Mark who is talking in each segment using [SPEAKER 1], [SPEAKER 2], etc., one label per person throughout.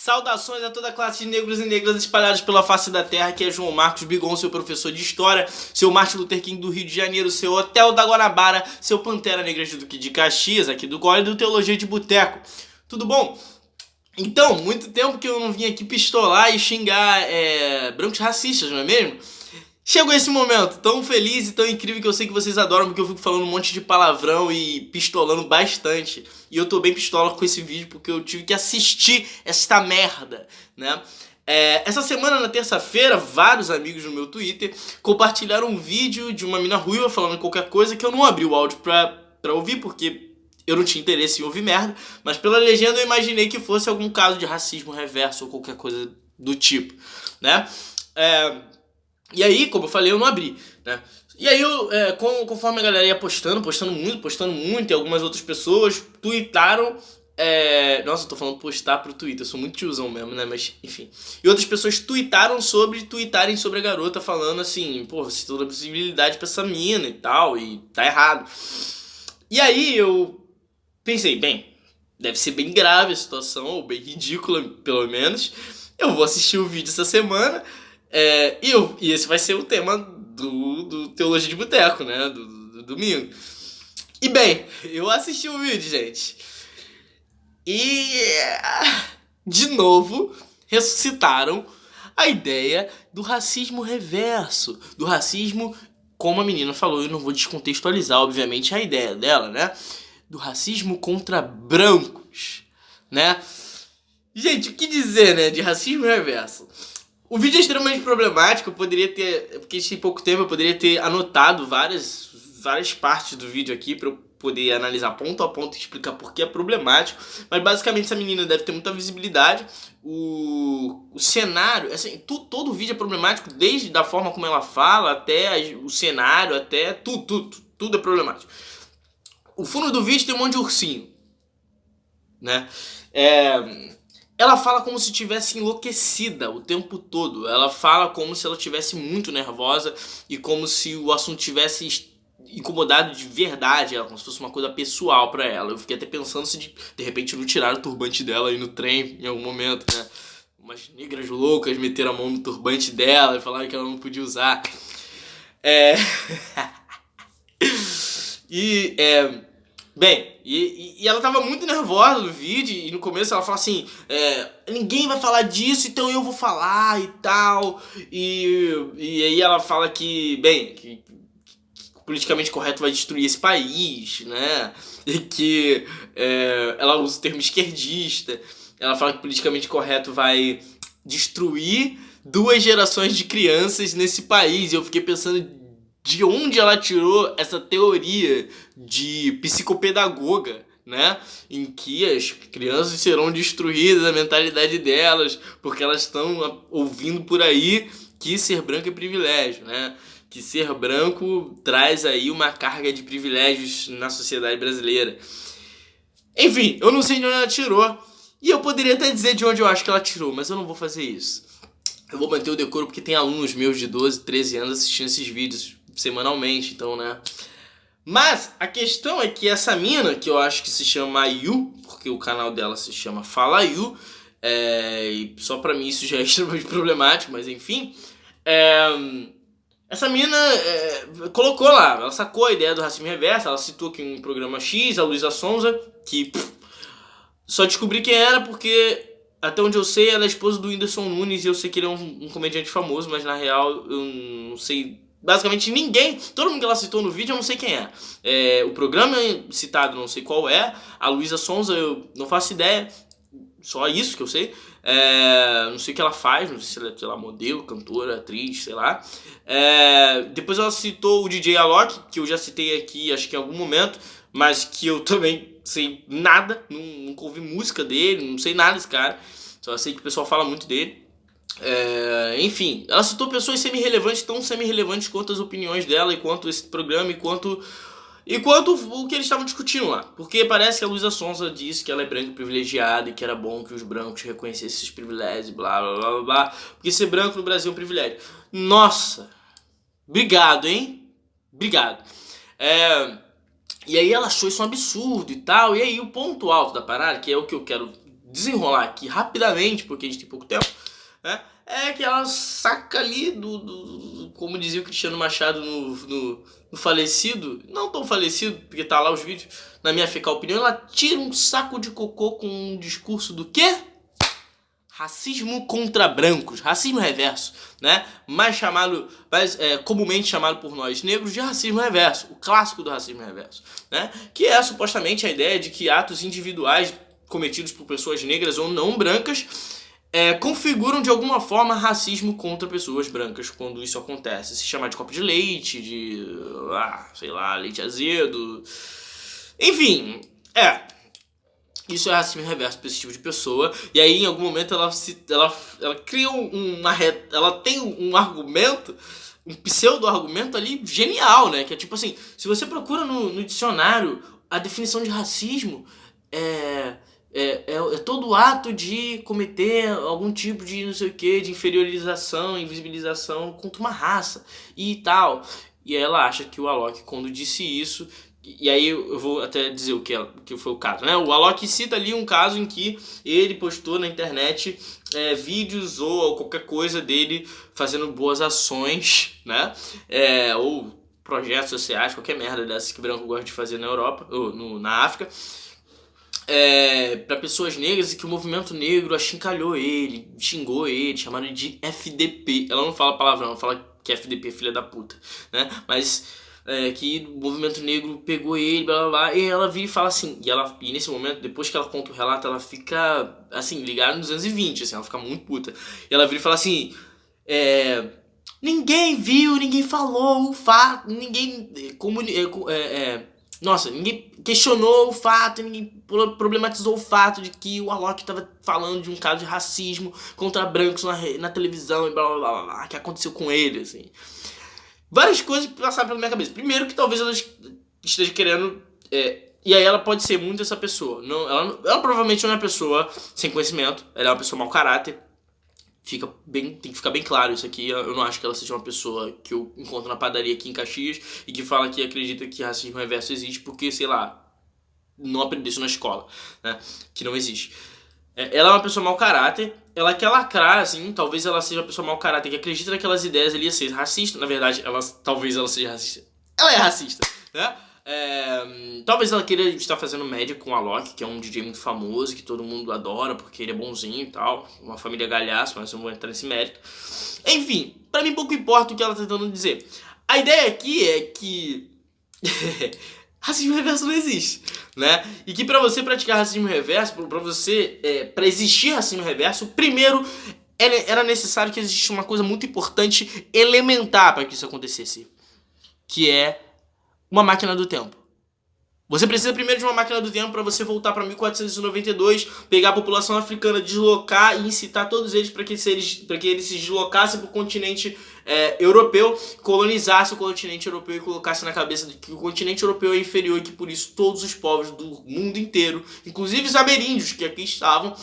[SPEAKER 1] Saudações a toda a classe de negros e negras espalhados pela face da terra, que é João Marcos Bigon, seu professor de história, seu Martin Luther King do Rio de Janeiro, seu Hotel da Guanabara, seu Pantera Negra de Duque de Caxias, aqui do Gole do Teologia de Boteco. Tudo bom? Então, muito tempo que eu não vim aqui pistolar e xingar brancos racistas, não é mesmo? Chegou esse momento tão feliz e tão incrível que eu sei que vocês adoram, porque eu fico falando um monte de palavrão e pistolando bastante. E eu tô bem pistola com esse vídeo porque eu tive que assistir esta merda, né? Essa semana, na terça-feira, vários amigos no meu Twitter compartilharam um vídeo de uma mina ruiva falando qualquer coisa que eu não abri o áudio pra ouvir, porque eu não tinha interesse em ouvir merda, mas pela legenda eu imaginei que fosse algum caso de racismo reverso ou qualquer coisa do tipo, né? E aí, como eu falei, eu não abri, né? E aí, conforme a galera ia postando muito, e algumas outras pessoas tuitaram. Nossa, eu tô falando postar pro Twitter, eu sou muito tiozão mesmo, né? Mas, enfim. E outras pessoas tuitarem sobre a garota, falando assim, pô, você tem toda a visibilidade pra essa mina e tal, e tá errado. E aí eu pensei, bem, deve ser bem grave a situação, ou bem ridícula, pelo menos. Eu vou assistir o vídeo essa semana. E esse vai ser o tema do Teologia de Boteco, né? Do domingo. E bem, eu assisti o vídeo, gente. E de novo ressuscitaram a ideia do racismo reverso. Do racismo, como a menina falou, eu não vou descontextualizar, obviamente, a ideia dela, né? Do racismo contra brancos, né? Gente, o que dizer, né? De racismo reverso. O vídeo é extremamente problemático, porque tinha pouco tempo, eu poderia ter anotado várias partes do vídeo aqui pra eu poder analisar ponto a ponto e explicar por que é problemático. Mas basicamente essa menina deve ter muita visibilidade. O cenário, assim, todo o vídeo é problemático, desde da forma como ela fala, até o cenário, até tudo é problemático. O fundo do vídeo tem um monte de ursinho, né? Ela fala como se estivesse enlouquecida o tempo todo. Ela fala como se ela estivesse muito nervosa e como se o assunto tivesse incomodado de verdade ela, como se fosse uma coisa pessoal pra ela. Eu fiquei até pensando se de repente não tiraram o turbante dela aí no trem em algum momento, né? Umas negras loucas meteram a mão no turbante dela e falaram que ela não podia usar. Bem, e ela tava muito nervosa no vídeo, e no começo ela fala assim, ninguém vai falar disso, então eu vou falar e tal, e aí ela fala que, bem, que politicamente correto vai destruir esse país, né, e que ela usa o termo esquerdista, ela fala que politicamente correto vai destruir 2 gerações de crianças nesse país, e eu fiquei pensando de onde ela tirou essa teoria de psicopedagoga, né? Em que as crianças serão destruídas, a mentalidade delas, porque elas estão ouvindo por aí que ser branco é privilégio, né? Que ser branco traz aí uma carga de privilégios na sociedade brasileira. Enfim, eu não sei de onde ela tirou, e eu poderia até dizer de onde eu acho que ela tirou, mas eu não vou fazer isso. Eu vou manter o decoro porque tem alunos meus de 12, 13 anos assistindo esses vídeos semanalmente, então, né? Mas a questão é que essa mina, que eu acho que se chama Yu, porque o canal dela se chama Fala Yu, e só pra mim isso já é extremamente problemático, mas enfim, essa mina colocou lá, ela sacou a ideia do racismo reverso, ela citou aqui um programa X, a Luísa Sonza, que só descobri quem era porque, até onde eu sei, ela é esposa do Whindersson Nunes, e eu sei que ele é um comediante famoso, mas na real eu não sei basicamente ninguém, todo mundo que ela citou no vídeo eu não sei quem é. O programa citado eu não sei qual é, a Luísa Sonza eu não faço ideia, só isso que eu sei. Não sei o que ela faz, não sei se ela é, sei lá, modelo, cantora, atriz, sei lá. Depois ela citou o DJ Alok, que eu já citei aqui acho que em algum momento, mas que eu também sei nada, nunca ouvi música dele, não sei nada desse cara, só sei que o pessoal fala muito dele. Enfim, ela citou pessoas semi-relevantes, tão semi-relevantes quanto as opiniões dela, e quanto esse programa, e quanto o que eles estavam discutindo lá. Porque parece que a Luísa Sonza disse que ela é branca e privilegiada e que era bom que os brancos reconhecessem esses privilégios, blá blá blá blá, porque ser branco no Brasil é um privilégio. Nossa, obrigado, hein? Obrigado. E aí ela achou isso um absurdo e tal. E aí o ponto alto da parada, que é o que eu quero desenrolar aqui rapidamente, porque a gente tem pouco tempo, né? É que ela saca ali como dizia o Cristiano Machado no falecido, não tão falecido, porque tá lá os vídeos, na minha fecal opinião, ela tira um saco de cocô com um discurso do quê? Racismo contra brancos, racismo reverso, né? Comumente chamado por nós negros de racismo reverso, o clássico do racismo reverso, né? Que é supostamente a ideia de que atos individuais cometidos por pessoas negras ou não brancas configuram de alguma forma racismo contra pessoas brancas quando isso acontece. Se chamar de copo de leite, sei lá, leite azedo, enfim, isso é racismo reverso pra esse tipo de pessoa. E aí em algum momento ela cria ela tem um argumento, um pseudo-argumento ali genial, né? Que é tipo assim, se você procura no dicionário a definição de racismo, é todo ato de cometer algum tipo de não sei o que, de inferiorização, invisibilização contra uma raça e tal. E aí ela acha que o Alok, quando disse isso, e aí eu vou até dizer o que foi o caso, né? O Alok cita ali um caso em que ele postou na internet vídeos ou qualquer coisa dele fazendo boas ações, né? Ou projetos sociais, qualquer merda dessas que branco gosta de fazer na Europa, ou na África, para pessoas negras, e que o movimento negro achincalhou ele, xingou ele, chamaram ele de FDP. Ela não fala palavrão, ela fala que FDP é filha da puta, né? Mas que o movimento negro pegou ele, blá blá blá, e ela vira e fala assim, e nesse momento, depois que ela conta o relato, ela fica assim, ligada nos anos 20, assim, ela fica muito puta. E ela vira e fala assim, ninguém viu, ninguém falou o fato, ninguém ninguém questionou o fato, ninguém problematizou o fato de que o Alok estava falando de um caso de racismo contra brancos na televisão e blá blá blá blá, que aconteceu com ele, assim. Várias coisas passaram pela minha cabeça. Primeiro que talvez ela esteja querendo... e aí ela pode ser muito essa pessoa. Ela provavelmente não é uma pessoa sem conhecimento, ela é uma pessoa mau caráter. Tem que ficar bem claro isso aqui. Eu não acho que ela seja uma pessoa que eu encontro na padaria aqui em Caxias e que fala que acredita que racismo reverso existe porque, sei lá, não aprendeu isso na escola, né? Que não existe. Ela é uma pessoa mau caráter, ela quer lacrar, assim, talvez ela seja uma pessoa mau caráter que acredita naquelas ideias ali, ser racista. Na verdade, talvez ela seja racista. Ela é racista, né? Talvez ela queira estar fazendo média com o Alok, que é um DJ muito famoso, que todo mundo adora porque ele é bonzinho e tal, uma família galhaço, mas eu não vou entrar nesse mérito. Enfim, pra mim pouco importa o que ela tá tentando dizer. A ideia aqui é que racismo reverso não existe, né? E que pra você praticar racismo reverso, pra existir racismo reverso, primeiro era necessário que existisse uma coisa muito importante, elementar, para que isso acontecesse, que é uma máquina do tempo. Você precisa primeiro de uma máquina do tempo para você voltar para 1492, pegar a população africana, deslocar e incitar todos eles para que eles se deslocassem para o continente europeu, colonizassem o continente europeu e colocassem na cabeça de que o continente europeu é inferior e que por isso todos os povos do mundo inteiro, inclusive os ameríndios que aqui estavam,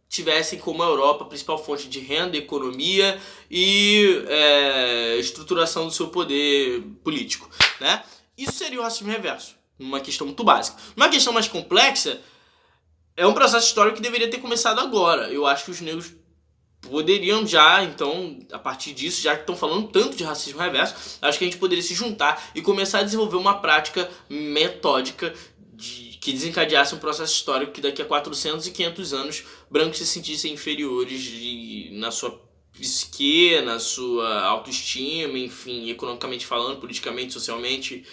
[SPEAKER 1] tivessem como a Europa a principal fonte de renda, economia e estruturação do seu poder político, né? Isso seria o racismo reverso, uma questão muito básica. Uma questão mais complexa é um processo histórico que deveria ter começado agora. Eu acho que os negros poderiam já, então, a partir disso, já que estão falando tanto de racismo reverso, acho que a gente poderia se juntar e começar a desenvolver uma prática metódica que desencadeasse um processo histórico que daqui a 400 e 500 anos brancos se sentissem inferiores na sua psique, na sua autoestima, enfim, economicamente falando, politicamente, socialmente,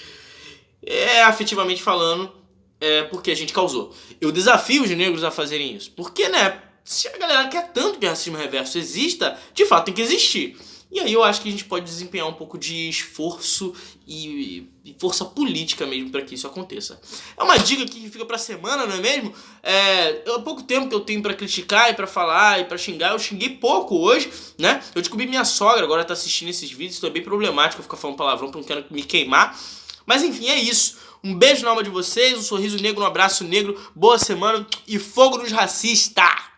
[SPEAKER 1] afetivamente falando, porque a gente causou. Eu desafio os negros a fazerem isso, porque, né, se a galera quer tanto que o racismo reverso exista, de fato tem que existir. E aí eu acho que a gente pode desempenhar um pouco de esforço e força política mesmo para que isso aconteça. É uma dica que fica pra semana, não é mesmo? Há pouco tempo que eu tenho pra criticar e pra falar e pra xingar. Eu xinguei pouco hoje, né? Eu descobri minha sogra agora tá assistindo esses vídeos, então é bem problemático eu ficar falando palavrão porque eu não quero me queimar. Mas enfim, é isso. Um beijo na alma de vocês, um sorriso negro, um abraço negro, boa semana e fogo nos racistas!